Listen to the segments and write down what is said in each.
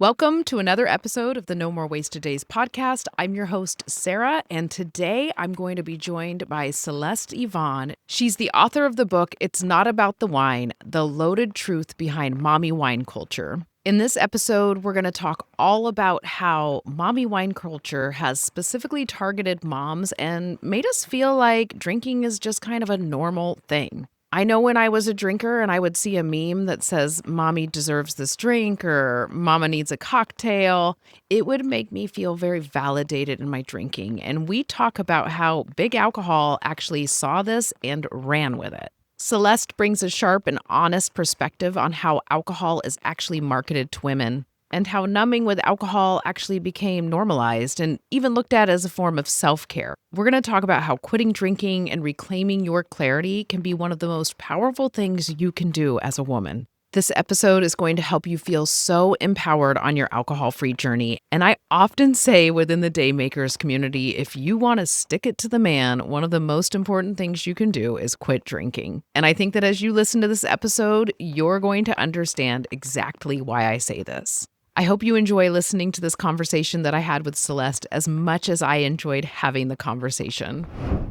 Welcome to another episode of the No More Wasted Days podcast. I'm your host, Sara, and today I'm going to be joined by Celeste Yvonne. She's the author of the book, It's Not About the Wine, The Loaded Truth Behind Mommy Wine Culture. In this episode, we're going to talk all about how mommy wine culture has specifically targeted moms and made us feel like drinking is just kind of a normal thing. I know when I was a drinker and I would see a meme that says, Mommy deserves this drink or Mama needs a cocktail, it would make me feel very validated in my drinking. And we talk about how big alcohol actually saw this and ran with it. Celeste brings a sharp and honest perspective on how alcohol is actually marketed to women and how numbing with alcohol actually became normalized and even looked at as a form of self-care. We're going to talk about how quitting drinking and reclaiming your clarity can be one of the most powerful things you can do as a woman. This episode is going to help you feel so empowered on your alcohol-free journey. And I often say within the Daymakers community, if you want to stick it to the man, one of the most important things you can do is quit drinking. And I think that as you listen to this episode, you're going to understand exactly why I say this. I hope you enjoy listening to this conversation that I had with Celeste as much as I enjoyed having the conversation.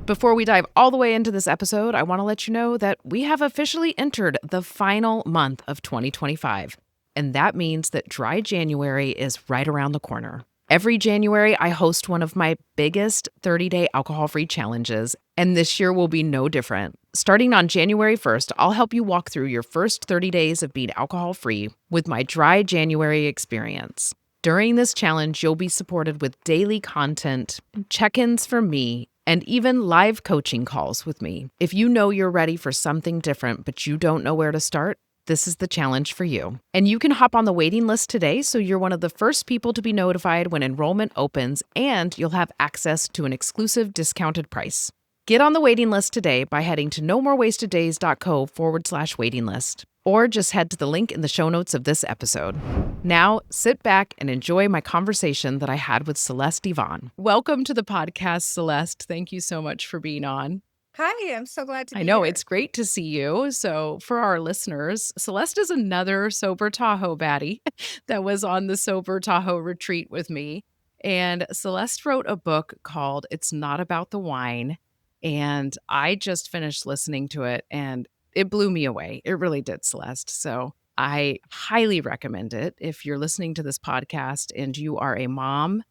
Before we dive all the way into this episode, I want to let you know that we have officially entered the final month of 2025. And that means that dry January is right around the corner. Every January, I host one of my biggest 30-day alcohol-free challenges, and this year will be no different. Starting on January 1st, I'll help you walk through your first 30 days of being alcohol-free with my Dry January experience. During this challenge, you'll be supported with daily content, check-ins from me, and even live coaching calls with me. If you know you're ready for something different, but you don't know where to start, this is the challenge for you. And you can hop on the waiting list today so you're one of the first people to be notified when enrollment opens, and you'll have access to an exclusive discounted price. Get on the waiting list today by heading to nomorewasteddays.co/waiting list, or just head to the link in the show notes of this episode. Now, sit back and enjoy my conversation that I had with Celeste Yvonne. Welcome to the podcast, Celeste. Thank you so much for being on. Hi, I'm so glad to I be know, here. it's great to see you. So, for our listeners, Celeste is another Sober Tahoe baddie that was on the Sober Tahoe retreat with me. And Celeste wrote a book called It's Not About the Wine. And I just finished listening to it and it blew me away. It really did, Celeste. So, I highly recommend it. If you're listening to this podcast and you are a mom,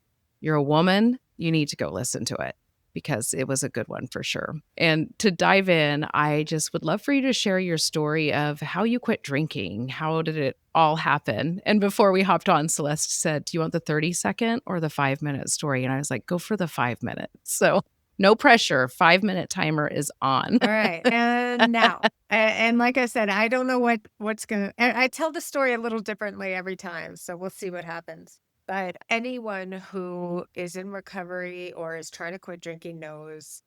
you're a woman, you need to go listen to it, because it was a good one for sure. And to dive in, I just would love for you to share your story of how you quit drinking. How did it all happen? And before we hopped on, Celeste said, do you want the 30-second or the 5-minute story? And I was like, go for the 5-minute. So no pressure. 5-minute timer is on. All right. And now, and like I said, I don't know what's going to, I tell the story a little differently every time. So we'll see what happens. But anyone who is in recovery or is trying to quit drinking knows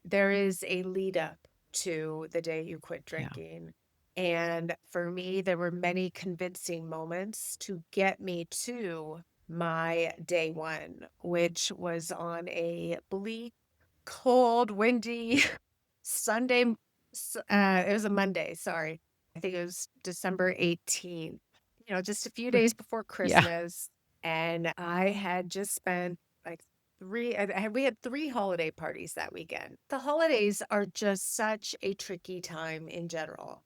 there is a lead up to the day you quit Yeah. drinking. And for me, there were many convincing moments to get me to my day one, which was on a bleak, cold, windy Sunday. It was a Monday, sorry. I think it was December 18th, just a few days before Yeah. Christmas. And I had just spent like we had 3 holiday parties that weekend. The holidays are just such a tricky time in general.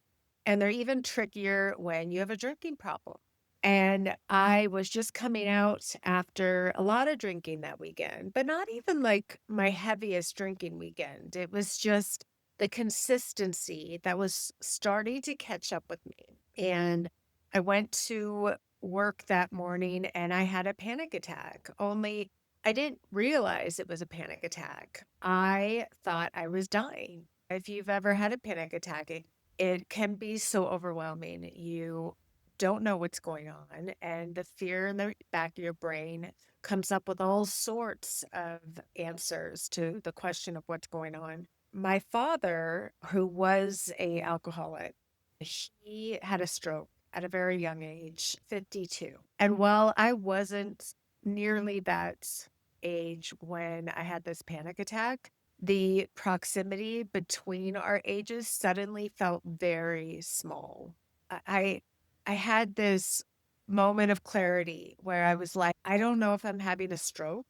And they're even trickier when you have a drinking problem. And I was just coming out after a lot of drinking that weekend, but not even like my heaviest drinking weekend. It was just the consistency that was starting to catch up with me. And I went to work that morning and I had a panic attack, only I didn't realize it was a panic attack. I thought I was dying. If you've ever had a panic attack, it can be so overwhelming. You don't know what's going on, and the fear in the back of your brain comes up with all sorts of answers to the question of what's going on. My father, who was a alcoholic, he had a stroke at a very young age, 52. And while I wasn't nearly that age when I had this panic attack, the proximity between our ages suddenly felt very small. I I had this moment of clarity where I was like, I don't know if I'm having a stroke,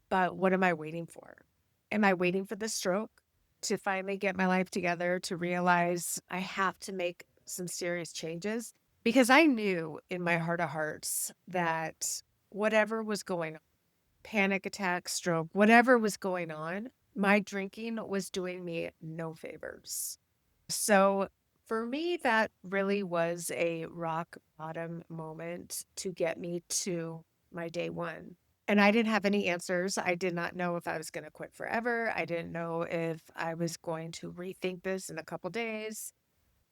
but what am I waiting for? Am I waiting for the stroke to finally get my life together, to realize I have to make some serious changes? Because I knew in my heart of hearts that whatever was going on, panic attack, stroke, whatever was going on, my drinking was doing me no favors. So for me, that really was a rock bottom moment to get me to my day one. And I didn't have any answers. I did not know if I was going to quit forever. I didn't know if I was going to rethink this in a couple days,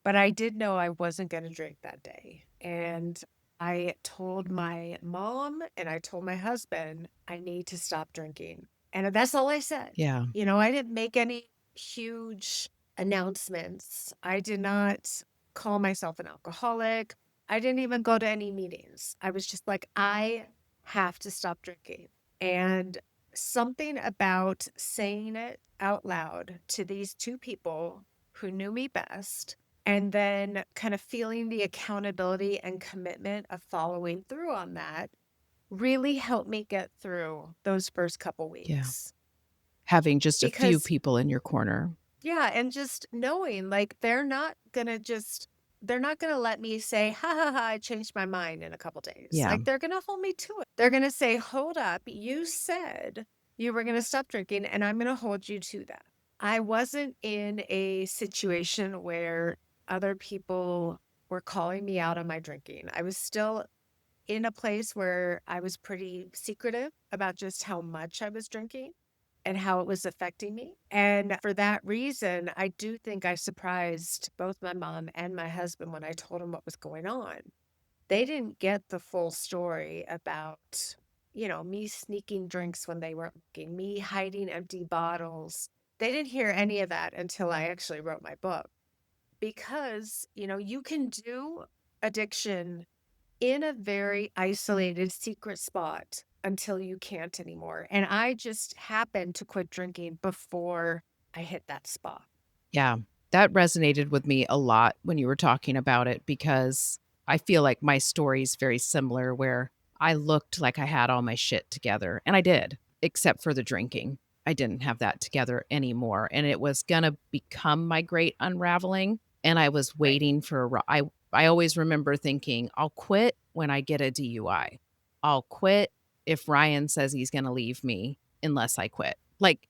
but I did know I wasn't going to drink that day. And I told my mom and I told my husband, I need to stop drinking. And that's all I said. Yeah. I didn't make any huge announcements. I did not call myself an alcoholic. I didn't even go to any meetings. I was just like, I have to stop drinking. And something about saying it out loud to these two people who knew me best, and then kind of feeling the accountability and commitment of following through on that really helped me get through those first couple Yeah. weeks. Having just a few Because people in your corner. yeah, and just knowing like they're not gonna let me say, ha ha ha, I changed my mind in a couple days. Yeah. Like they're gonna hold me to it. They're gonna say, hold up, you said you were gonna stop drinking, and I'm gonna hold you to that. I wasn't in a situation where other people were calling me out on my drinking. I was still in a place where I was pretty secretive about just how much I was drinking and how it was affecting me. And for that reason, I do think I surprised both my mom and my husband when I told them what was going on. They didn't get the full story about, me sneaking drinks when they weren't looking, me hiding empty bottles. They didn't hear any of that until I actually wrote my book. Because, you can do addiction in a very isolated secret spot until you can't anymore. And I just happened to quit drinking before I hit that spot. Yeah. That resonated with me a lot when you were talking about it because I feel like my story is very similar where I looked like I had all my shit together and I did, except for the drinking. I didn't have that together anymore and it was going to become my great unraveling and I was Right. waiting for I always remember thinking I'll quit when I get a DUI. I'll quit if Ryan says he's going to leave me unless I quit. Like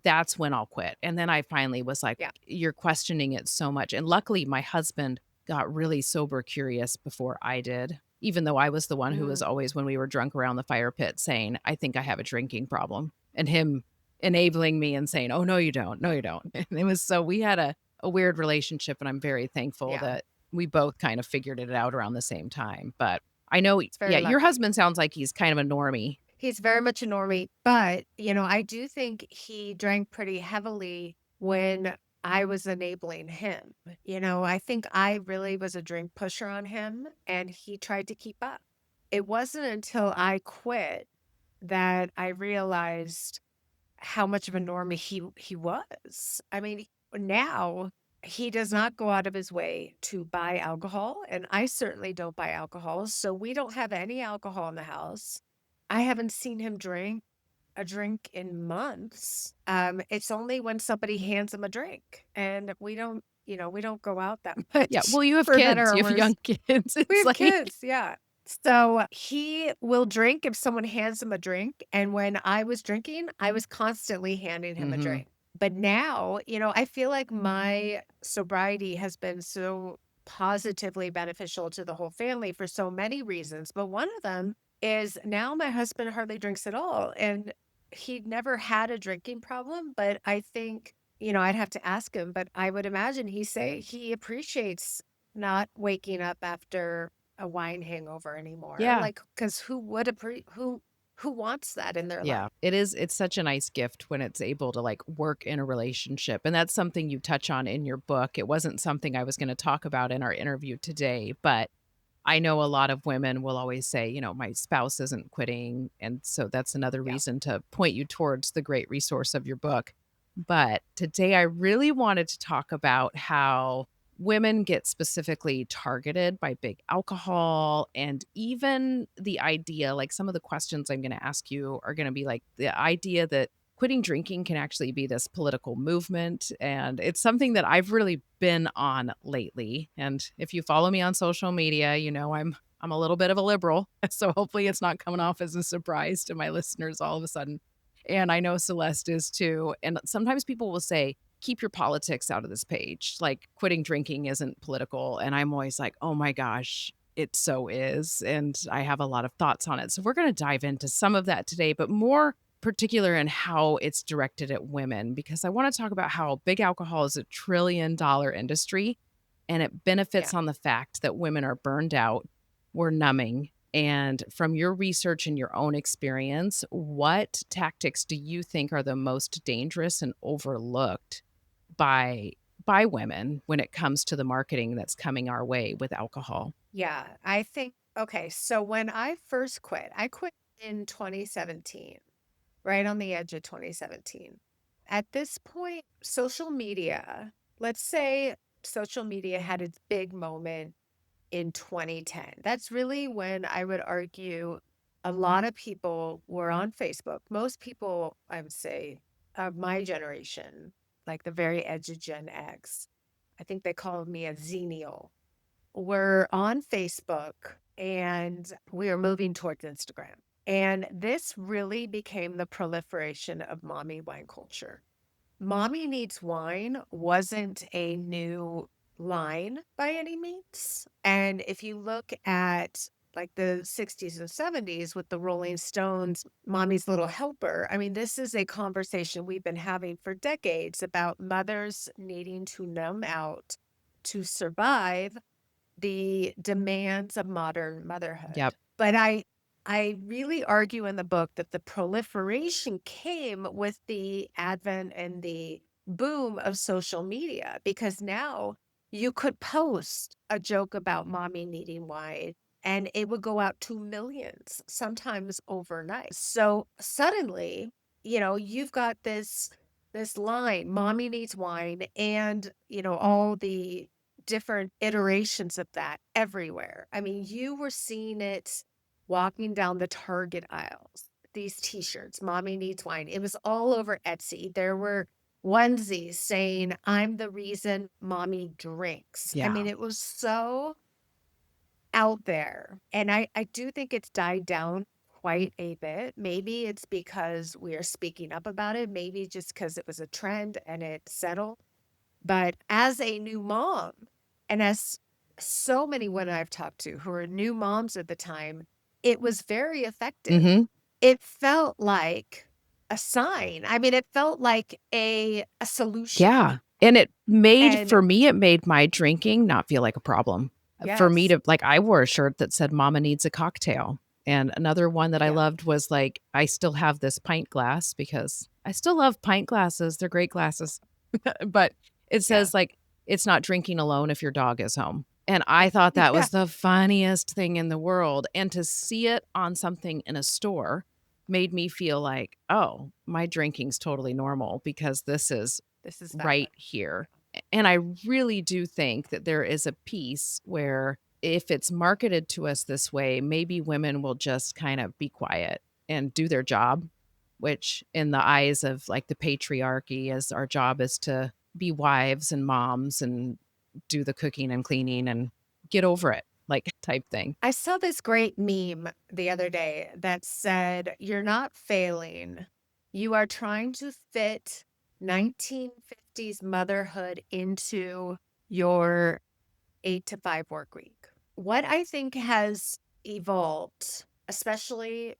that's when I'll quit. And then I finally was like, Yeah. you're questioning it so much. And luckily, my husband got really sober curious before I did, even though I was the one who was Mm, always, when we were drunk around the fire pit, saying, I think I have a drinking problem. And him enabling me and saying, oh, no, you don't. No, you don't. And it was so we had a weird relationship. And I'm very thankful yeah. that we both kind of figured it out around the same time. But I know, It's very yeah, your lucky. husband sounds like he's kind of a normie. He's very much a normie, but, I do think he drank pretty heavily when I was enabling him. I think I really was a drink pusher on him and he tried to keep up. It wasn't until I quit that I realized how much of a normie he was. I mean, now he does not go out of his way to buy alcohol, and I certainly don't buy alcohol, so we don't have any alcohol in the house. I haven't seen him drink a drink in months. It's only when somebody hands him a drink, and we don't go out that Yeah. much Well, you have for better kids, or you have worse. young kids. We It's have like, kids, yeah. So he will drink if someone hands him a drink. And when I was drinking, I was constantly handing him a mhm. drink. But now, I feel like my sobriety has been so positively beneficial to the whole family for so many reasons. But one of them is now my husband hardly drinks at all. And he never had a drinking problem. But I think, I'd have to ask him, but I would imagine he say he appreciates not waking up after a wine hangover anymore. Yeah. Like, because who wants that in their Yeah, life? it's such a nice gift when it's able to, like, work in a relationship, and that's something you touch on in your book. It wasn't something I was gonna talk about in our interview today, but I know a lot of women will always say, "My spouse isn't quitting," and so that's another Yeah. reason to point you towards the great resource of your book. But today I really wanted to talk about how women get specifically targeted by big alcohol, and even the idea, like some of the questions I'm going to ask you are going to be like the idea that quitting drinking can actually be this political movement. And it's something that I've really been on lately. And if you follow me on social media, you know I'm a little bit of a liberal. So hopefully it's not coming off as a surprise to my listeners all of a sudden. And I know Celeste is too. And sometimes people will say, keep your politics out of this page. Like quitting drinking isn't political. And I'm always like, oh my gosh, it so is. And I have a lot of thoughts on it. So we're going to dive into some of that today, but more particular in how it's directed at women, because I want to talk about how big alcohol is $1 trillion industry and it Yeah. benefits on the fact that women are burned out, we're numbing. And from your research and your own experience, what tactics do you think are the most dangerous and overlooked by by women when it comes to the marketing that's coming our way with alcohol? Yeah. I think, okay. So when I first quit, I quit in 2017, right on the edge of 2017. At this point, social media, let's say social media had its big moment in 2010. That's really when I would argue a lot of people were on Facebook. Most people, I would say, of my generation, like the very edge of Gen X, I think they called me a Xennial, were on Facebook and we are moving towards Instagram. And this really became the proliferation of mommy wine culture. Mommy Needs Wine wasn't a new line by any means. And if you look at like the 60s and 70s with the Rolling Stones, Mommy's Little Helper, I mean, this is a conversation we've been having for decades about mothers needing to numb out to survive the demands of modern Yep. motherhood. But I really argue in the book that the proliferation came with the advent and the boom of social media because now you could post a joke about mommy needing wine and it would go out to millions, sometimes overnight. So suddenly, you've got this line, mommy needs wine, and all the different iterations of that everywhere. I mean, you were seeing it walking down the Target aisles, these t-shirts, mommy needs wine. It was all over Etsy. There were onesies saying, I'm the reason mommy drinks. I mean, Yeah. it was so out there. And I do think it's died down quite a bit. Maybe it's because we are speaking up about it. Maybe just because it was a trend and it settled. But as a new mom, and as so many women I've talked to who are new moms at the time, it was very effective. Mhm. It felt like a sign. I mean, it felt like a solution. Yeah, and it made And for me, it made my drinking not feel like a problem. For me yes, to like, I wore a shirt that said mama needs a cocktail, and another one that I yeah, loved was, like, I still have this pint glass because I still love pint glasses, they're great glasses, but it yeah, says, like, "It's not drinking alone if your dog is home," and I thought that yeah. was the funniest thing in the world, and to see it on something in a store made me feel like, "Oh, my drinking's totally normal because this is This is right valid. here." And I really do think that there is a piece where if it's marketed to us this way, maybe women will just kind of be quiet and do their job, which in the eyes of like the patriarchy is our job is to be wives and moms and do the cooking and cleaning and get over it, like type thing. I saw this great meme the other day that said, "You're not failing. You are trying to fit 1950s motherhood into your 8 to 5 work week." What I think has evolved, especially,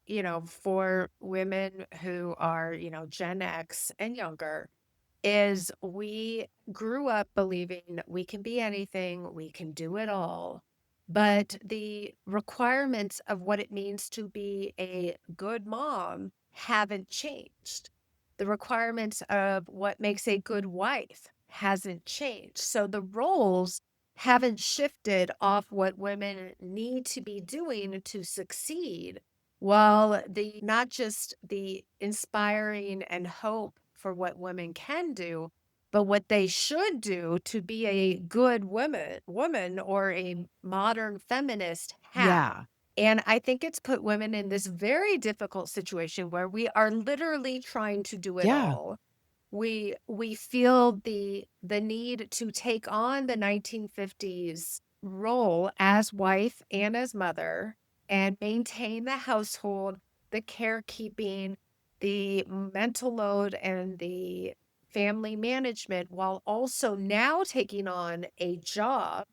for women who are, Gen X and younger, is we grew up believing we can be anything, we can do it all. But the requirements of what it means to be a good mom haven't changed. The requirements of what makes a good wife hasn't changed. So the roles haven't shifted off what women need to be doing to succeed, while the not just the inspiring and hope for what women can do, But what they should do to be a good woman or a modern feminist have. Yeah. And I think it's put women in this very difficult situation where we are literally trying to do it Yeah. all. We feel the need to take on the 1950s role as wife and as mother and maintain the household, the carekeeping, the mental load and the family management while also now taking on a job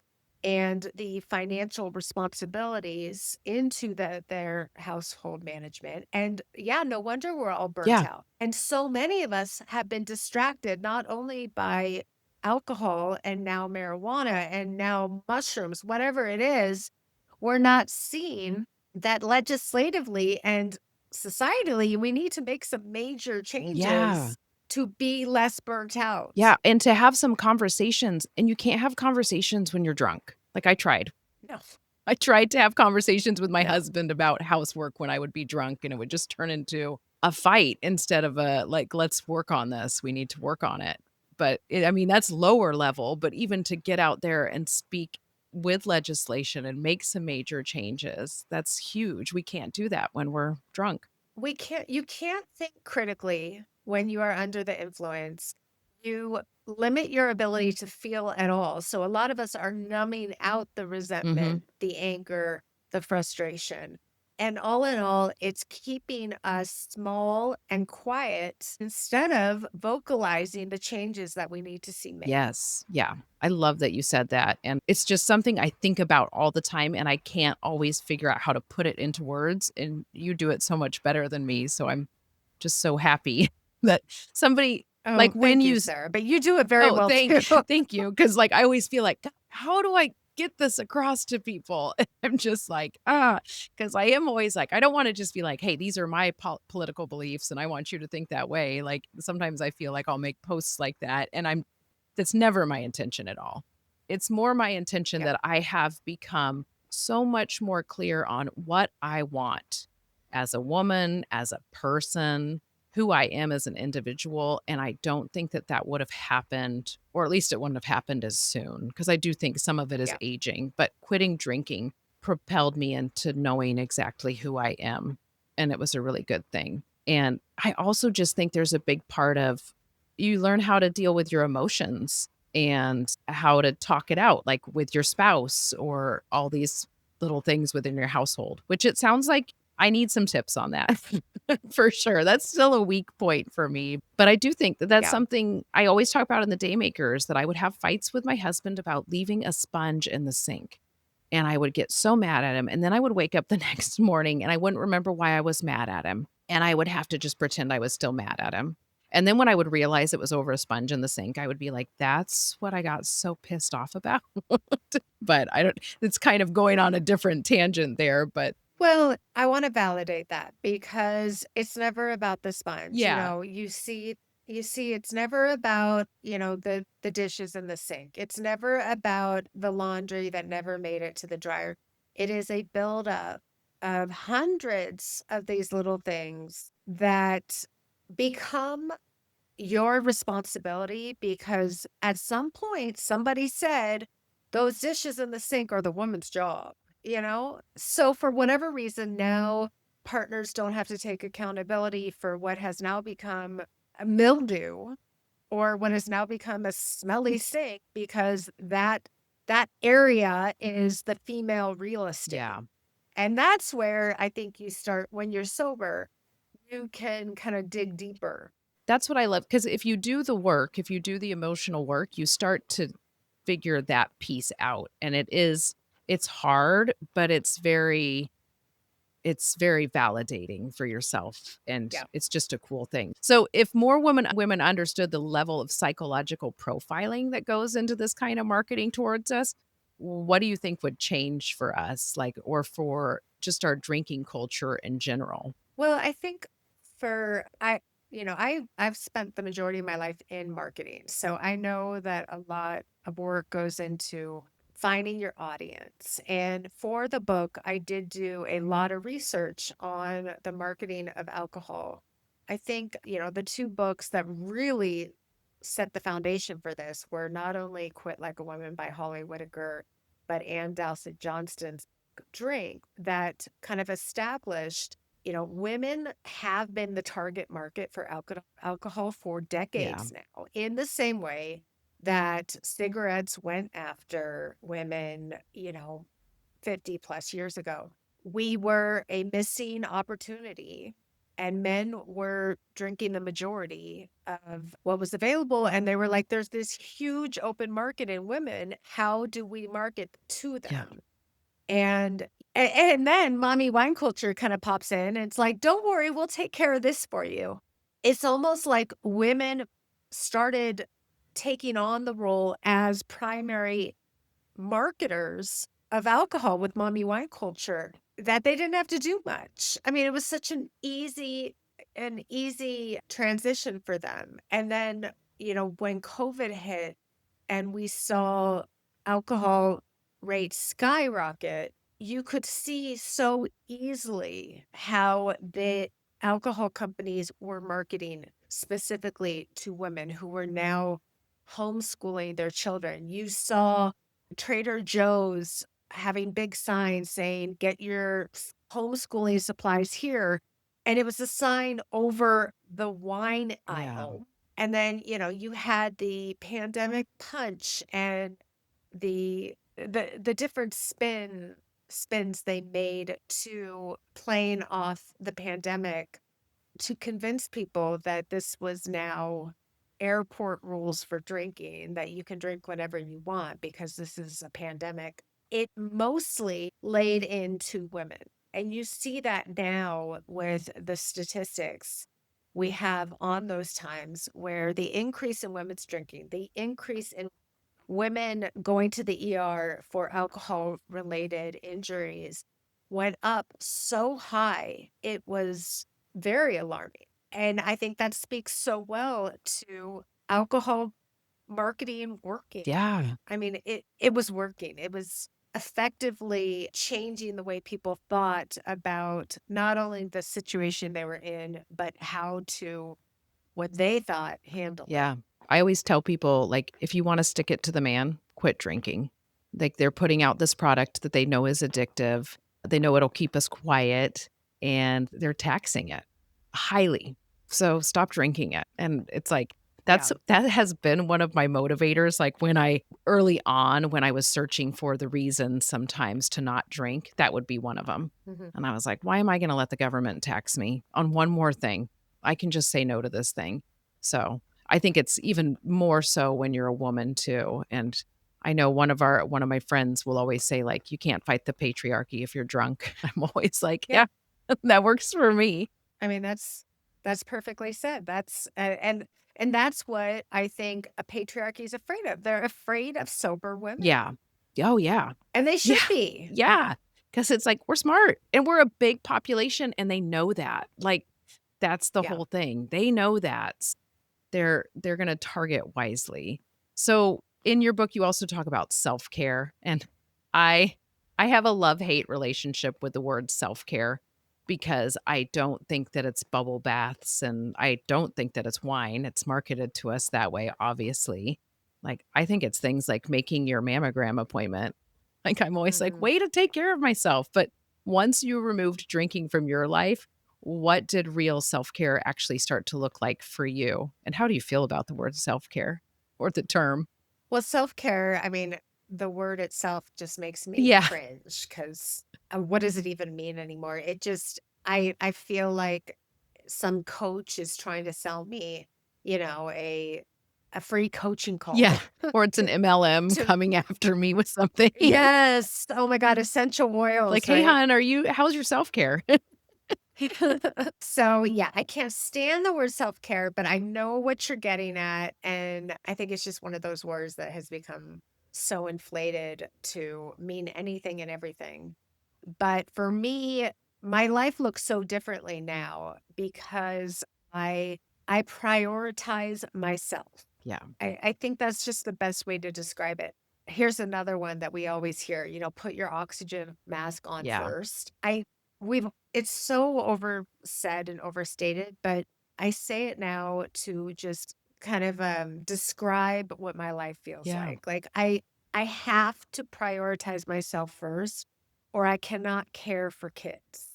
and the financial responsibilities into their household management. And yeah, no wonder we're all burnt Yeah. out. And so many of us have been distracted not only by alcohol and now marijuana and now mushrooms, whatever it is, we're not seeing that legislatively and societally, we need to make some major Yeah. changes to be less burnt out. Yeah, and to have some conversations, and you can't have conversations when you're drunk. Like, I tried. No, I tried to have conversations with my no. husband about housework when I would be drunk, and it would just turn into a fight instead of a, like, "Let's work on this. We need to work on it." But, I mean, that's lower level, but even to get out there and speak with legislation and make some major changes, that's huge. We can't do that when we're drunk. You can't think critically when you are under the influence. You limit your ability to feel at all. So a lot of us are numbing out the Mhm. resentment, the anger, the frustration. And all in all, it's keeping us small and quiet instead of vocalizing the changes that we need to see made. Yes. Yeah. I love that you said that. And it's just something I think about all the time, and I can't always figure out how to put it into words. And you do it so much better than me. So I'm just so happy that somebody, Oh, like, when thank you you, Sarah. But you do it very oh, well too. thank you, because, like, I always feel like, "God, how do I get this across to people?" I'm just like, because I am always like, I don't wanna just be like, "Hey, these are my political beliefs, and I want you to think that way." Like, sometimes I feel like I'll make posts like that, and that's never my intention at all. It's more my intention Yeah. that I have become so much more clear on what I want as a woman, as a person, who I am as an individual, and I don't think that that would have happened, or at least it wouldn't have happened as soon, because I do think some of it is Yeah. aging, but quitting drinking propelled me into knowing exactly who I am, and it was a really good thing. And I also just think there's a big part of you learn how to deal with your emotions and how to talk it out, like with your spouse or all these little things within your household, which it sounds like I need some tips on that. For sure. That's still a weak point for me, but I do think that that's Yeah. something I always talk about in the Daymakers, that I would have fights with my husband about leaving a sponge in the sink, and I would get so mad at him, and then I would wake up the next morning, and I wouldn't remember why I was mad at him, and I would have to just pretend I was still mad at him, and then when I would realize it was over a sponge in the sink, I would be like, "That's what I got so pissed off about." But I don't it's kind of going on a different tangent there, but Well, I want to validate that because it's never about the sponge. yeah. You see it's never about, the dishes in the sink. It's never about the laundry that never made it to the dryer. It is a buildup of hundreds of these little things that become your responsibility because at some point somebody said those dishes in the sink are the woman's job. So for whatever reason, now partners don't have to take accountability for what has now become a mildew or what has now become a smelly sink because that area is the female real estate. Yeah. And that's where I think you start when you're sober, you can kind of dig deeper. That's what I love, because if you do the work, if you do the emotional work, you start to figure that piece out, and it's hard, but it's very validating for yourself, and Yeah. it's just a cool thing. So if more women understood the level of psychological profiling that goes into this kind of marketing towards us, what do you think would change for us, like, or for just our drinking culture in general? Well, I think for I've spent the majority of my life in marketing. So I know that a lot of work goes into finding your audience. And for the book, I did do a lot of research on the marketing of alcohol. I think, the two books that really set the foundation for this, where not only Quit Like a Woman by Holly Whitaker, but Ann Dowsett Johnston's drink that kind of established, women have been the target market for alcohol for Yeah. decades now, in the same way that cigarettes went after women, 50 plus years ago. We were a missing opportunity, and men were drinking the majority of what was available. And they were like, there's this huge open market in women. How do we market to Yeah. them? And then mommy wine culture kind of pops in, and it's like, don't worry, we'll take care of this for you. It's almost like women started taking on the role as primary marketers of alcohol with mommy wine culture, that they didn't have to do much. I mean, it was such an easy transition for them. And then, when COVID hit and we saw alcohol rates skyrocket, you could see so easily how the alcohol companies were marketing specifically to women who were now homeschooling their children. You saw Trader Joe's having big signs saying, get your homeschooling supplies here. And it was a sign over the wine Yeah. aisle. And then, you had the pandemic punch and the different spins they made to playing off the pandemic to convince people that this was now airport rules for drinking, that you can drink whatever you want because this is a pandemic. It mostly laid into women. And you see that now with the statistics we have on those times, where the increase in women's drinking, the increase in women going to the ER for alcohol related injuries went up so high. It was very alarming. And I think that speaks so well to alcohol marketing working. Yeah. I mean, it was working. It was effectively changing the way people thought about not only the situation they were in, but how to, what they thought, handle it. Yeah. I always tell people, like, if you want to stick it to the man, quit drinking. Like, they're putting out this product that they know is addictive. They know it'll keep us quiet, and they're taxing it highly. So stop drinking it. And it's like, Yeah. that has been one of my motivators. Like, when I early on, when I was searching for the reasons sometimes to not drink, that would be one of them. Mhm. And I was like, why am I going to let the government tax me on one more thing? I can just say no to this thing. So I think it's even more so when you're a woman too. And I know one of my friends will always say, like, you can't fight the patriarchy if you're drunk. I'm always like, Yeah. yeah, that works for me. I mean, that's perfectly said. And that's what I think a patriarchy is afraid of. They're afraid of sober women, Yeah. Oh yeah. and they should Yeah. be. Yeah. Cause it's like we're smart and we're a big population and they know that. Like, that's the Yeah. whole thing. They know that. They're gonna target wisely. So in your book, you also talk about self-care, and I I have a love-hate relationship with the word self-care because I don't think that it's bubble baths, and I don't think that it's wine. It's marketed to us that way, obviously. Like, I think it's things like making your mammogram appointment. Like, I'm always like, Mhm. way to take care of myself. But once you removed drinking from your life, what did real self-care actually start to look like for you? And how do you feel about the word self-care or the term? Well, self-care, I mean, the word itself just makes me Yeah. cringe because what does it even mean anymore? It just, I feel like some coach is trying to sell me, a free coaching Yeah. call Or it's an to MLM to coming after me with something. yes. Oh my God, essential Like, oils, "Hey, right? hon, how's your self-care?" So, yeah, I can't stand the word self-care, but I know what you're getting at, and I think it's just one of those words that has become so inflated to mean anything and everything. But for me, my life looks so differently now because I I prioritize myself. Yeah. I think that's just the best way to describe it. Here's another one that we always hear, put your oxygen mask on Yeah. first. We've it's so over said and overstated, but I say it now to just kind of describe what my life feels Yeah. like. I have to prioritize myself first, or I cannot care for kids.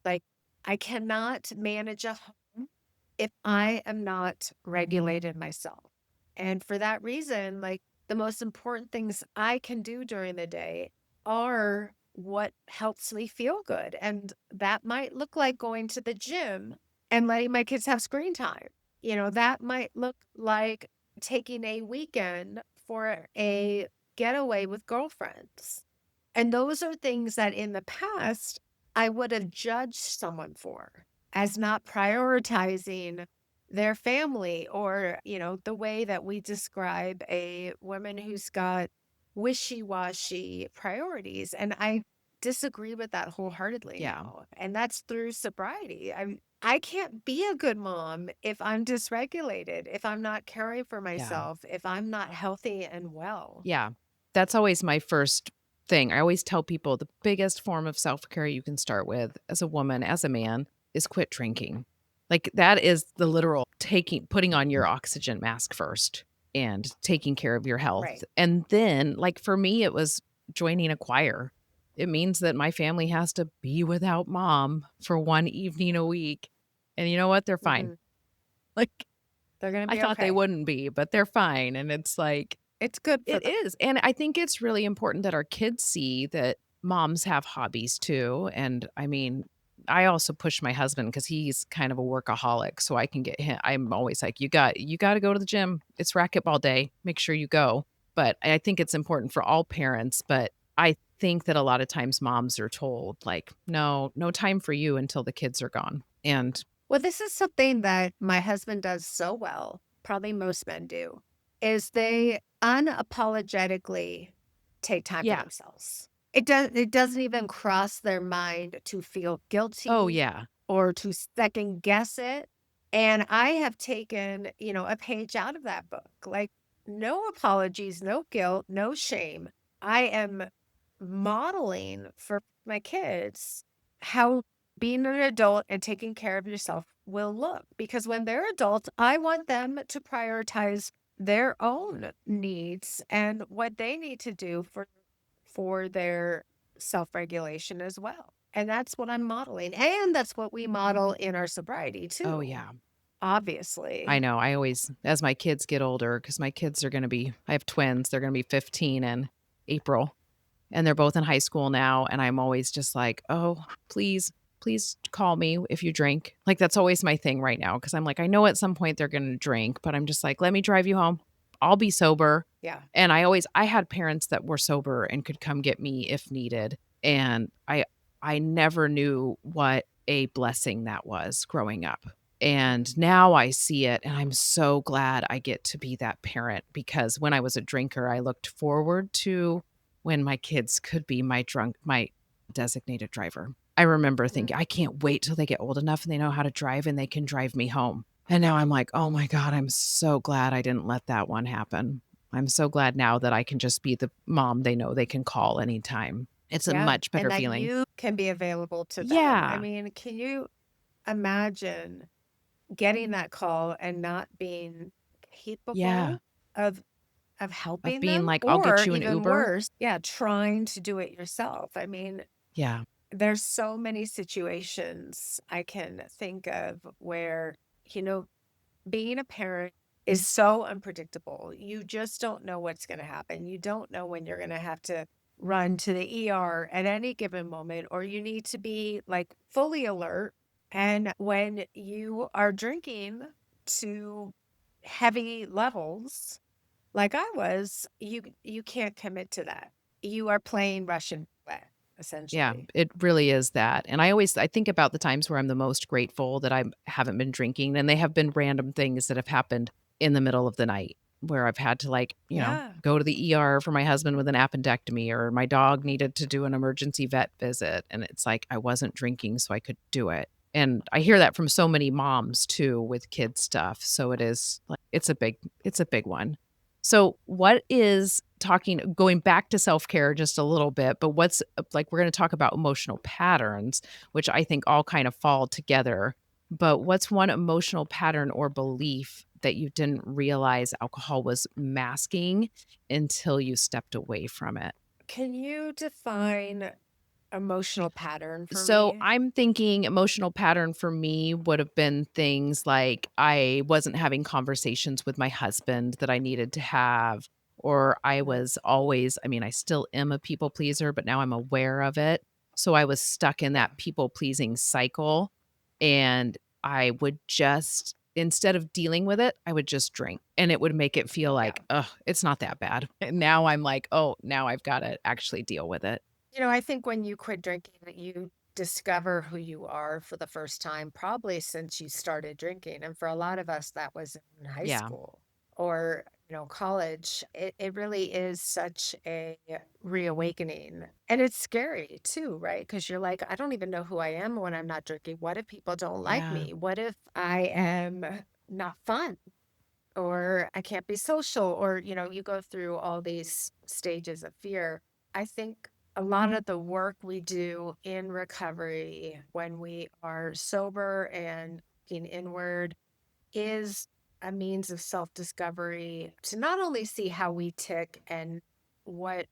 Like I cannot manage a home if I am not regulated myself. And for that reason, like the most important things I can do during the day are what helps me feel good. And that might look like going to the gym and letting my kids have screen time. That might look like taking a weekend for a getaway with girlfriends. And those are things that in the past I would have judged someone for as not prioritizing their family, or the way that we describe a woman who's got wishy-washy priorities. And I disagree with that wholeheartedly Yeah. now, and that's through sobriety. I can't be a good mom if I'm dysregulated, if I'm not caring for Yeah. myself, if I'm not healthy and well. Yeah. That's always my first thing. I always tell people the biggest form of self-care you can start with as a woman, as a man, is quit drinking. Like that is the literal putting on your oxygen mask first and taking care of your health. Right. And then, like for me, it was joining a choir. It means that my family has to be without mom for one evening a week. And you know what? They're fine. Hmm. Like They're going to I be thought they okay. wouldn't be, but they're fine. And it's like, It's good for it them. is, and I think it's really important that our kids see that moms have hobbies too, and I mean, I also push my husband because he's kind of a workaholic, so I can get him I'm always like, "You gotta go to the gym. It's racquetball day. Make sure you go." But I think it's important for all parents, but I think that a lot of times moms are told, like, "No, no time for you until the kids are gone." And Well, this is something that my husband does so well, probably most men do, is they unapologetically take time for yeah. themselves. It doesn't even cross their mind to feel Oh, guilty yeah. or to second guess it. And I have taken, a page out of that book. Like no apologies, no guilt, no shame. I am modeling for my kids how being an adult and taking care of yourself will look. Because when they're adults, I want them to prioritize their own needs and what they need to do for their self-regulation as well. And that's what I'm modeling. And that's what we model in our sobriety Oh, too, yeah. I obviously. know, I always as my kids get older, because my kids are gonna be I have twins, they're gonna be 15 in April, and they're both in high school now, and I'm always just like, "Oh, please call me if you drink." Like, that's always my thing right now, because 'cause I'm like, I know at some point they're gonna drink, but I'm just like, "Let me drive you home. I'll be sober." Yeah. And I had parents that were sober and could come get me if needed, and I never knew what a blessing that was growing up. And now I see it, and I'm so glad I get to be that parent because when I was a drinker, I looked forward to when my kids could be my designated driver. I remember thinking, Mm. "I can't wait till they get old enough and they know how to drive and they can drive me home." And now I'm like, "Oh my god, I'm so glad I didn't let that one happen." I'm so glad now that I can just be the mom they know they can call anytime. It's a Yeah. much And better that feeling. you can be available to them. I Yeah. mean, can you imagine getting that call and not being Yeah. capable of Of helping being them, like, "I'll or get you an even Uber." worse, yeah, trying to do it yourself? I mean, Yeah. there's so many situations I can think of where, you know, being a parent is so unpredictable. You just don't know what's going to happen. You don't know when you're going to have to run to the ER at any given moment, or you need to be like fully alert. And when you are drinking to heavy levels, like I was, you can't commit to that. You are playing Russian roulette, Yeah, essentially. it really is that, and I think about the times where I'm the most grateful that I haven't been drinking, and they have been random things that have happened in the middle of the night where I've had to, like, Yeah. go to the ER for my husband with an appendectomy, or my dog needed to do an emergency vet visit, and it's like I wasn't drinking, so I could do it, and I hear that from so many moms too with kid stuff, so it is, like it's a big one. So, what is going back to self-care just a little bit, but what's like we're gonna talk about emotional patterns, which I think all kind of fall together. But what's one emotional pattern or belief that you didn't realize alcohol was masking until you stepped away from it? Can you define emotional pattern for So me? I'm thinking emotional pattern for me would have been things like I wasn't having conversations with my husband that I needed to have, or I Mhm. was always, I mean, I still am a people pleaser, but now I'm aware of it. So I was stuck in Yeah. that people pleasing cycle. And I would just, instead of dealing with it, I would just drink and it would make it feel Yeah. like, oh, it's not that bad. And now I'm like, oh, now I've got to actually deal with it. I think when you quit drinking, you discover who you are for the first time, probably since you started drinking. And for a lot of us, that was in high Yeah. school or, college. It really is such a reawakening. And it's scary too, right? Because you're like, I don't even know who I am when I'm not drinking. What if people don't like Yeah. me? What if I am not fun? Or I can't be social, or, you go through all these stages of fear. I think a lot of the work we do in recovery when we are sober and looking inward is a means of self discovery to not only see how we tick and what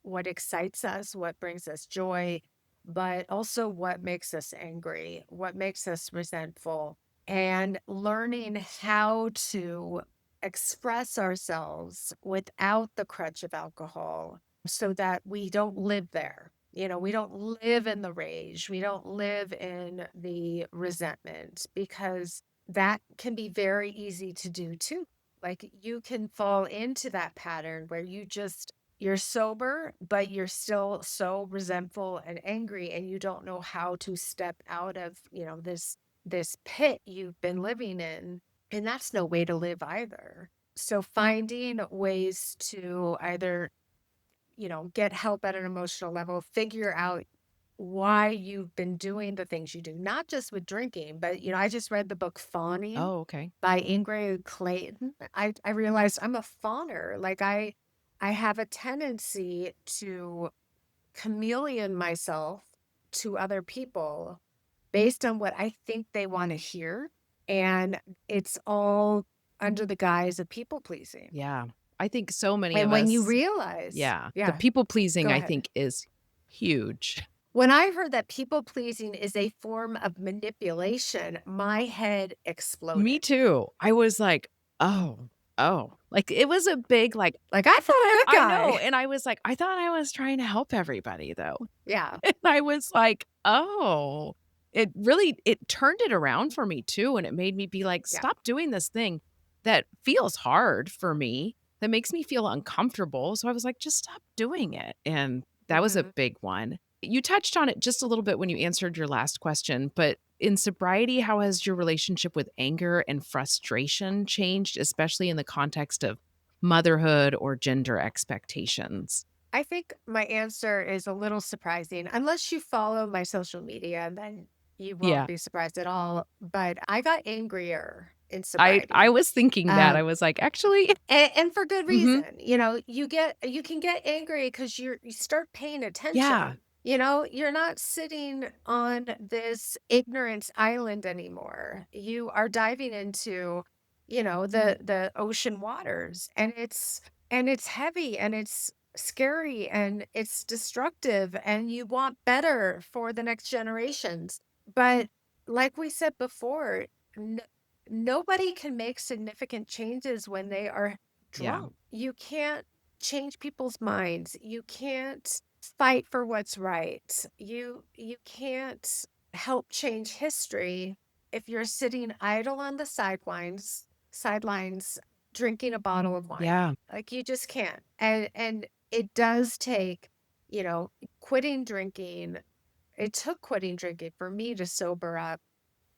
what excites us, what brings us joy, but also what makes us angry, what makes us resentful, and learning how to express ourselves without the crutch of alcohol so that we don't live there. We don't live in the rage. We don't live in the resentment because that can be very easy to do too. Like you can fall into that pattern where you're sober, but you're still so resentful and angry, and you don't know how to step out of, this pit you've been living in. And that's no way to live either. So finding ways to either, get help at an emotional level, figure out why you've been doing the things you do, not just with drinking, but I just read the book Fawning Oh, okay. by Ingrid Clayton. I realized I'm a fawner. Like I have a tendency to chameleon myself to other people based on what I think they want to hear. And it's all under the guise of people pleasing. Yeah. I think so many And of when you us, realize, yeah, the yeah, people pleasing, go I ahead. think, is huge. When I heard that people pleasing is a form of manipulation, my head Me exploded. too. I was like, "Oh, oh." Like, it was a big, like, Like I thought I had a I know, guy. and I was like, "I thought I was trying to help everybody, though." Yeah. And I was like, "Oh." It turned it around for me too, and it made me be like, Yeah. "Stop doing this thing that feels hard for me, that makes me feel uncomfortable." So I was like, "Just stop doing it." And that was a Hmm. big one. You touched on it just a little bit when you answered your last question, but in sobriety, how has your relationship with anger and frustration changed, especially in the context of motherhood or gender expectations? I think my answer is a little surprising. Unless you follow my social media, then you won't Yeah. be surprised at all. But I got angrier in I sobriety. was thinking that. I Um, was like, "Actually." and for good Mhm. reason. You can get angry because you start paying Yeah. attention. You're not sitting on this ignorance island anymore. You are diving into, the ocean waters, and it's heavy and it's scary and it's destructive, and you want better for the next generations. But like we said before, nobody can make significant changes when they are Yeah. drunk. You can't change people's minds. You can't fight for what's right. You can't help change history if you're sitting idle on the sidelines drinking a bottle of wine. Yeah. Like you just can't. And it does take, you know, quitting drinking. It took quitting drinking for me to sober up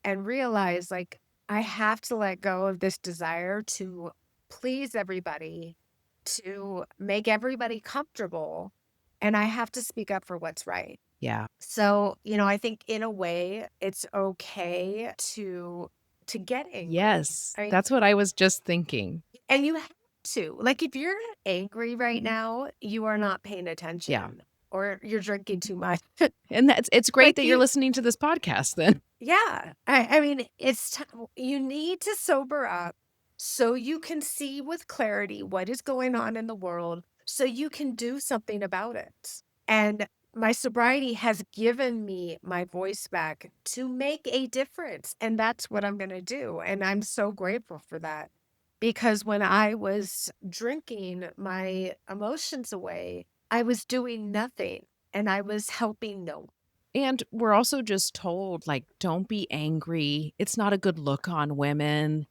and realize like I have to let go of this desire to please everybody, to make everybody comfortable, and I have to speak up for what's right. Yeah. So, I think in a way it's okay to get angry. Yes. I mean, That's what I was just thinking. and you have to. Like if you're angry right now, you are not paying Yeah. attention or you're drinking too much. And it's great Like that you're you listening to this podcast then. Yeah. I mean, you need to sober up so you can see with clarity what is going on in the world so you can do something about it. And my sobriety has given me my voice back to make a difference. And that's what I'm going to do. And I'm so grateful for that because when I was drinking my emotions away, I was doing nothing and I was helping no one. And we're also just told, like, don't be angry. It's not a good look on women.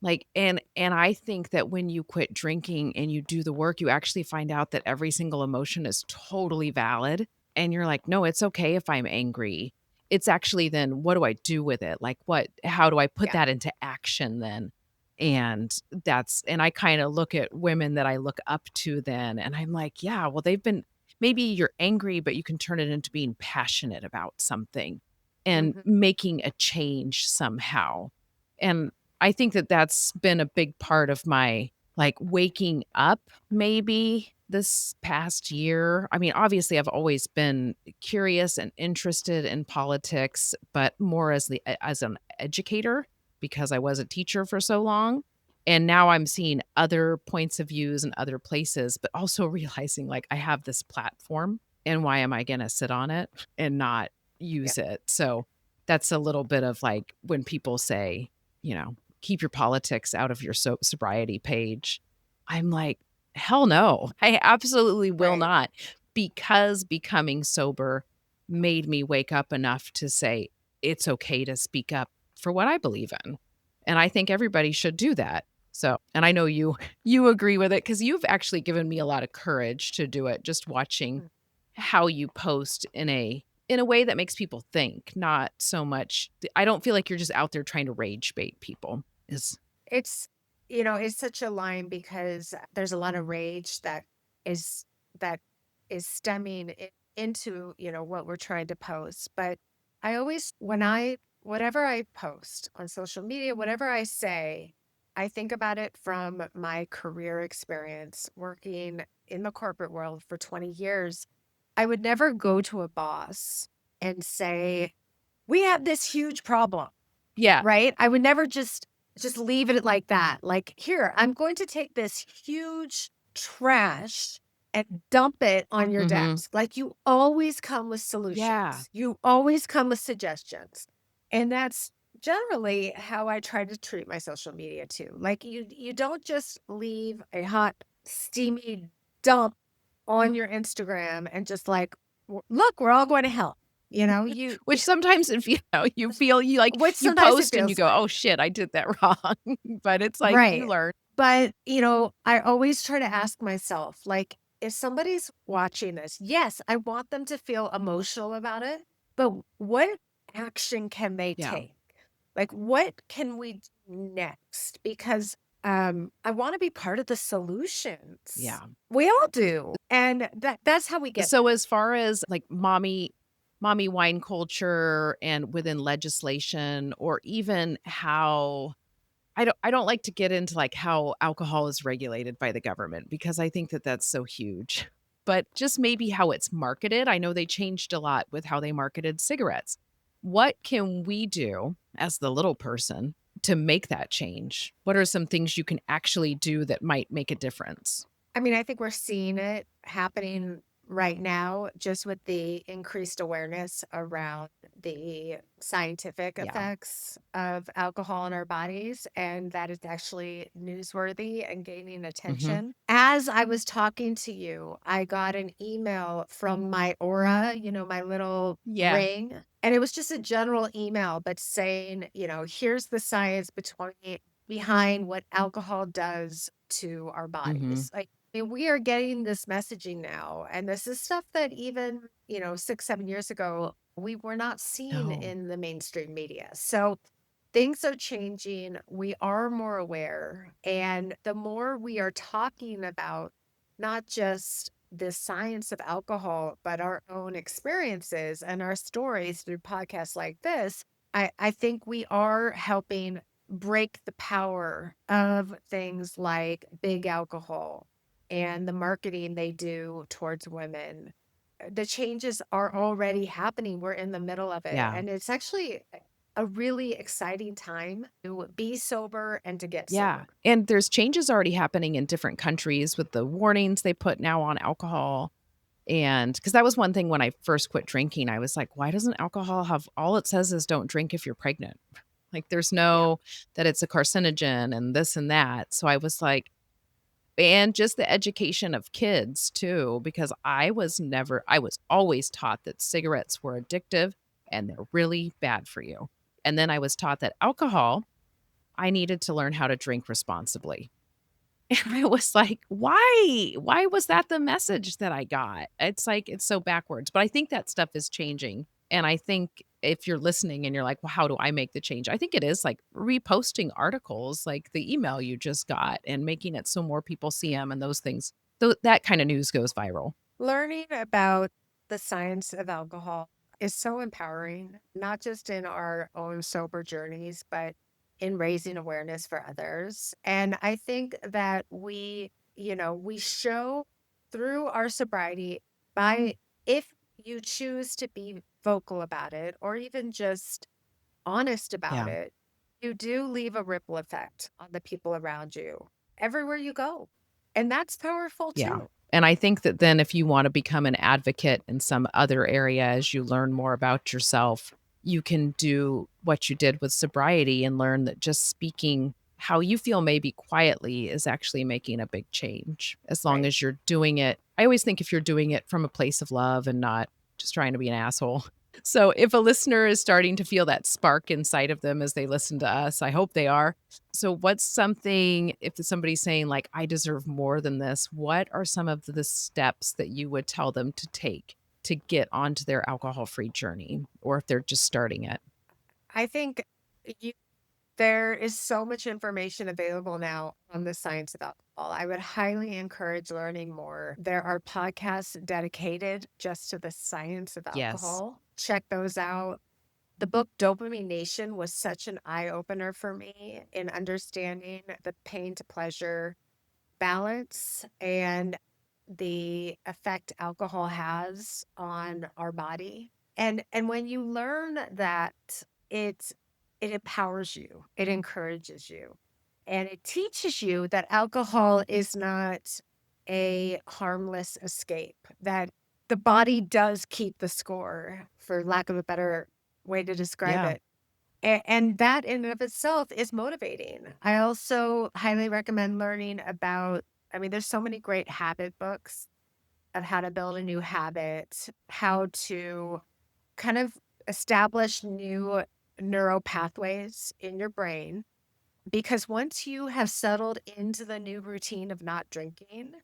Like, and I think that when you quit drinking and you do the work, you actually find out that every single emotion is totally valid. And you're like, no, it's okay if I'm angry. It's actually then what do I do with it? Like how do I put Yeah. that into action then? And I kind of look at women that I look up to then and I'm like, yeah, well, they've been maybe you're angry, but you can turn it into being passionate about something and Mhm. making a change somehow. And I think that that's been a big part of my, like, waking up maybe this past year. I mean, obviously, I've always been curious and interested in politics, but more as an educator because I was a teacher for so long. And now I'm seeing other points of views and other places, but also realizing like I have this platform and why am I going to sit on it and not Yeah. use it? So that's a little bit of like when people say, you know, keep your politics out of your sobriety page. I'm like, hell no, I absolutely will Right. not, because becoming sober made me wake up enough to say it's okay to speak up for what I believe in. And I think everybody should do that. So, and I know you agree with it because you've actually given me a lot of courage to do it just watching Mm. how you post in a way that makes people think, not so much I don't feel like you're just out there trying to rage bait people. Is It's it's such a line because there's a lot of rage is that is stemming into, what we're trying to post. But I always when I whatever I post on social media, whatever I say, I think about it from my career experience working in the corporate world for 20 years. I would never go to a boss and say, "We have this huge problem." yeah. Right? I would never just leave it like that. Like, "Here, I'm going to take this huge trash and dump it on your Mhm. desk." Like, you always come with Yeah. solutions. You always come with suggestions. And that's generally how I try to treat my social media too. Like, you don't just leave a hot, steamy dump on your Instagram and just like, Look, we're all going to hell." You know, you Which sometimes if you feel you like which you sometimes it post and you feels go, like. "Oh shit, I did that wrong." But it's like you Right. learn. But, I always try to ask myself, like, if somebody's watching this, yes, I want them to feel emotional about it, but what action can they Yeah. take? Like, what can we do next? Because I want to be part of the solutions. Yeah. We all do. And that's how we get So there. as far as like mommy wine culture and within legislation or even how I don't like to get into like how alcohol is regulated by the government because I think that that's so huge. But just maybe how it's marketed. I know they changed a lot with how they marketed cigarettes. What can we do as the little person to make that change? What are some things you can actually do that might make a difference? I mean, I think we're seeing it happening right now just with the increased awareness around the scientific Yeah. effects of alcohol in our bodies. And that is actually newsworthy and gaining Mhm. attention. As I was talking to you, I got an email from my aura, my little Yeah. ring. And it was just a general email, but saying, here's the science behind what alcohol does to our Mhm. bodies. Like, mean, we are getting this messaging now, and this is stuff that even, 6, 7 years ago, we were not seeing No. in the mainstream media. So things are changing. We are more aware. And the more we are talking about not just the science of alcohol, but our own experiences and our stories through podcasts like this, I think we are helping break the power of things like big alcohol and the marketing they do towards women. The changes are already happening. We're in the middle of it. Yeah. And it's actually a really exciting time to be sober and to get Yeah, sober. and there's changes already happening in different countries with the warnings they put now on alcohol, and because that was one thing when I first quit drinking, I was like, "Why doesn't alcohol have all it says is don't drink if you're pregnant?" Like, there's Yeah. no that it's a carcinogen and this and that, so I was like and just the education of kids too, because I was always taught that cigarettes were addictive and they're really bad for you, and then I was taught that alcohol I needed to learn how to drink responsibly. And I was like, "Why? Why was that the message that I got?" It's like, it's so backwards, but I think that stuff is changing, and I think if you're listening and you're like, "Well, how do I make the change?" I think it is, like, reposting articles like the email you just got and making it so more people see them and those things. That kinda news goes viral. Learning about the science of alcohol is so empowering, not just in our own sober journeys, but in raising awareness for others. And I think that we show through our sobriety by if you choose to be vocal about it or even just honest about Yeah. it, you do leave a ripple effect on the people around you everywhere you go. And that's powerful Yeah. too. And I think that then if you wanna become an advocate in some other area as you learn more about yourself, you can do what you did with sobriety and learn that just speaking how you feel maybe quietly is actually making a big change, as long Right. as you're doing it I always think if you're doing it from a place of love and not just trying to be an asshole. So, if a listener is starting to feel that spark inside of them as they listen to us, I hope they are, so what's something if somebody's saying like, "I deserve more than this," what are some of the steps that you would tell them to take to get onto their alcohol-free journey, or if they're just starting it? I think you there is so much information available now on the science of alcohol. I would highly encourage learning more. There are podcasts dedicated just to the science of Yes. alcohol. Check those out. The book Dopamine Nation was such an eye opener for me in understanding the pain to pleasure balance and the effect alcohol has on our body. And when you learn that it it empowers you, it encourages you, and it teaches you that alcohol is not a harmless escape, that the body does keep the score, for lack of a better way to describe Yeah. it. And that in and of itself is motivating. I also highly recommend learning about, I mean, there's so many great habit books of how to build a new habit, how to kind of establish new neural pathways in your brain. Because once you have settled into the new routine of not drinking,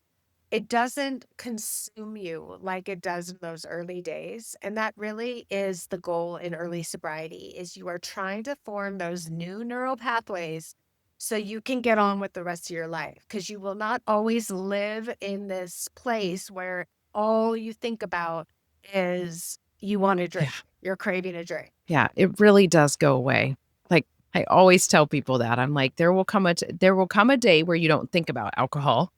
it doesn't consume you like it does in those early days, and that really is the goal in early sobriety, is you are trying to form those new neural pathways so you can get on with the rest of your life, because you will not always live in this place where all you think about is you want to Yeah. drink, you're craving a drink. Yeah, it really does go away. Like, I always tell people that. I'm like, there will come a day where you don't think about alcohol,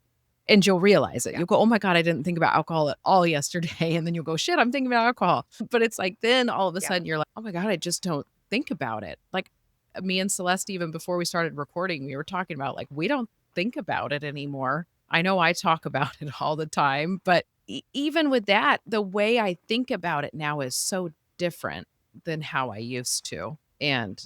and you'll realize it. Yeah, You'll go, "Oh my god, I didn't think about alcohol at all yesterday," and then you'll go, "Shit, I'm thinking about alcohol." But it's like then all of a yeah. sudden you're like, "Oh my god, I just don't think about it." Like, me and Celeste, even before we started recording, we were talking about, like, we don't think about it anymore. I know I talk about it all the time, but even with that, the way I think about it now is so different than how I used to, and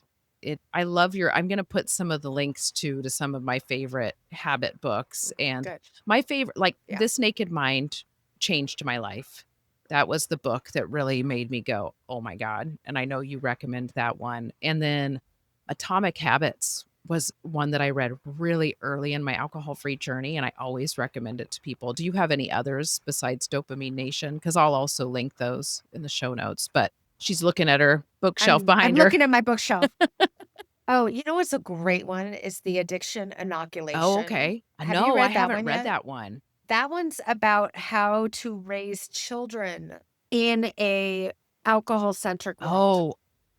I love your I'm gonna put some of the links to some of my favorite habit books, and Good. my favorite like, Yeah. This Naked Mind changed my life. That was the book that really made me go, "Oh my god," and I know you recommend that one, and then Atomic Habits was one that I read really early in my alcohol-free journey, and I always recommend it to people. Do you have any others besides Dopamine Nation? Because 'Cause I'll also link those in the show notes, but she's looking at her bookshelf I'm behind her. looking at my bookshelf. Oh, you know what's a great one is The Addiction Oh, Inoculation. okay. Have you No, I read that haven't one read yet? that one. That one's about how to raise children in a alcohol-centric world. Oh.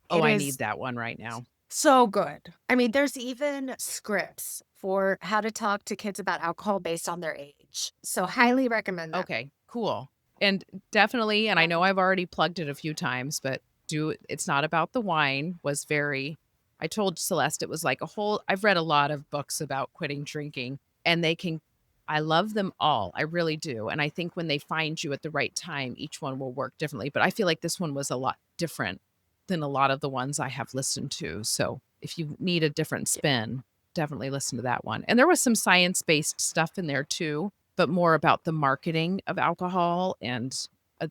Oh, It I need is that one right now. so good. I mean, there's even scripts for how to talk to kids about alcohol based on their age. So highly recommend that. Okay, cool. And definitely and I know Um, I've already plugged it a few times, but do it's not about the wine was very I told Celeste it was like a whole I've read a lot of books about quitting drinking and they can I love them all. I really do. And I think when they find you at the right time, each one will work differently. But I feel like this one was a lot different than a lot of the ones I have listened to. So if you need a different Yeah. spin, definitely listen to that one. And there was some science-based stuff in there too, but more about the marketing of alcohol and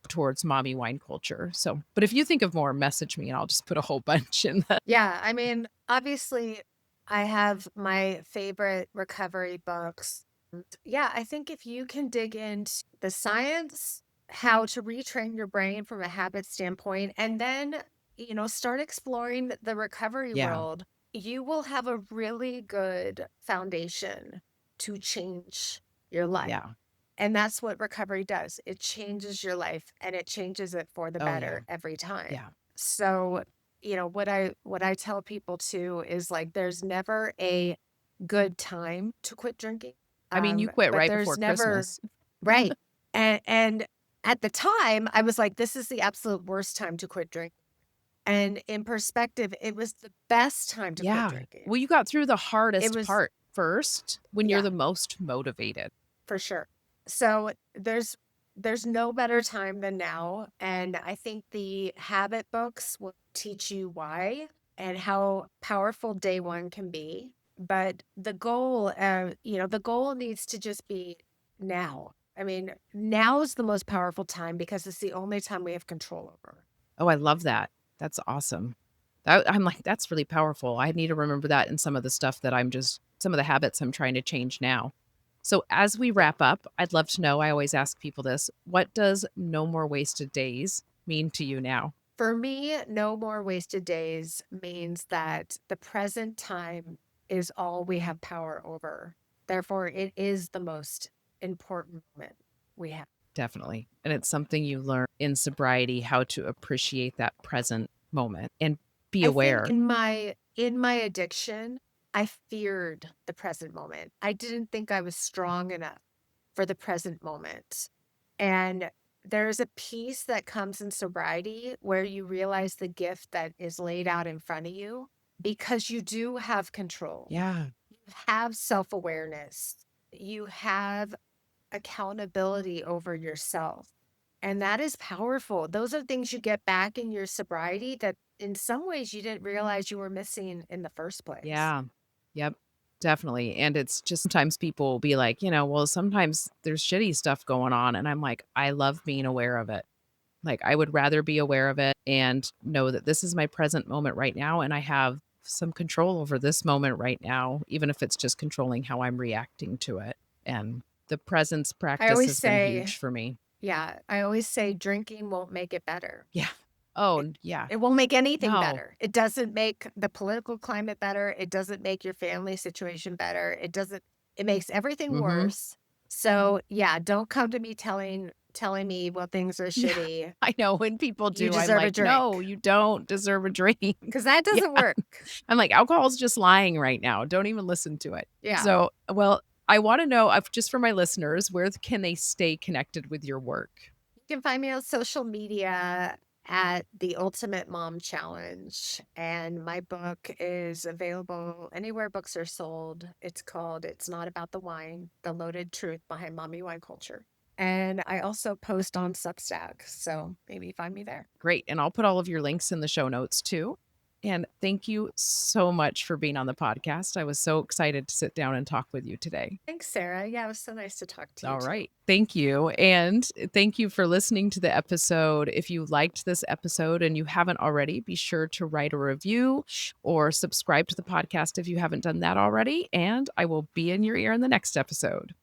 towards mommy wine culture. So, but if you think of more, message me and I'll just put a whole bunch in the Yeah, I mean, obviously, I have my favorite recovery books. And yeah, I think if you can dig into the science, how to retrain your brain from a habit standpoint, and then, start exploring the recovery Yeah. world, you will have a really good foundation to change your life. Yeah. And that's what recovery does. It changes your life and it changes it for the Oh yeah. better every time. Yeah. So, what I tell people too is like there's never a good time to quit drinking. I mean, you quit But right before there's never Christmas. right. And at the time I was like, this is the absolute worst time to quit drinking. And in perspective, it was the best time to quit Yeah. drinking. Well, you got through the It hardest was part first when you're yeah. the most motivated. For sure. So there's no better time than now, and I think the habit books will teach you why and how powerful day one can be. But the goal needs to just be now. I mean, now is the most powerful time because it's the only time we have control over. Oh, I love that. That's awesome. I'm like, that's really powerful. I need to remember that in some of the stuff that some of the habits I'm trying to change now. So, as we Yeah. wrap up, I'd love to know I always ask people this what does no more wasted days mean to you now? For me, no more wasted days means that the present time is all we have power over. Therefore, it is the most important moment we have. Definitely. And it's something you learn in sobriety how to appreciate that present moment and be I think aware. in my addiction, I feared the present moment. I didn't think I was strong enough for the present moment. And there's a piece that comes in sobriety where you realize the gift that is laid out in front of you because you do have control. Yeah. You have self awareness. You have accountability over yourself. And that is powerful. Those are things you get back in your sobriety that in some ways you didn't realize you were missing in the first place. Yeah. Yep. Definitely. And it's just sometimes people will be like, well, sometimes there's shitty stuff going on. And I'm like, I love being aware of it. Like, I would rather be aware of it and know that this is my present moment right now. And I have some control over this moment right now, even if it's just controlling how I'm reacting to it. And the presence I practice always has been say, huge for me. yeah, I always say drinking won't make it better. Yeah. Oh, It yeah. it won't make anything No. better. It doesn't make the political climate better. It doesn't make your family situation better. It makes everything Mm-hmm. worse. So, yeah, don't come to me telling me, "Well, things are Yeah. shitty. I know when people You do, I'm deserve a like, no, drink." you don't deserve a drink. Because that Yeah. doesn't work. I'm like, alcohol's just lying right now. Don't even listen to it. Yeah. So, well, I want to know, just for my listeners, where can they stay connected with your work? You can find me on social media at the Ultimate Mom Challenge, and my book is available anywhere books are sold. It's called It's Not About the Wine, The Loaded Truth Behind Mommy Wine Culture. And I also post on Substack, so maybe find me there. Great. And I'll put all of your links in the show notes too. And thank you so much for being on the podcast. I was so excited to sit down and talk with you today. Thanks, Sarah. Yeah, it was so nice to talk to you All too. right. Thank you. And thank you for listening to the episode. If you liked this episode and you haven't already, be sure to write a review or subscribe to the podcast if you haven't done that already. And I will be in your ear in the next episode.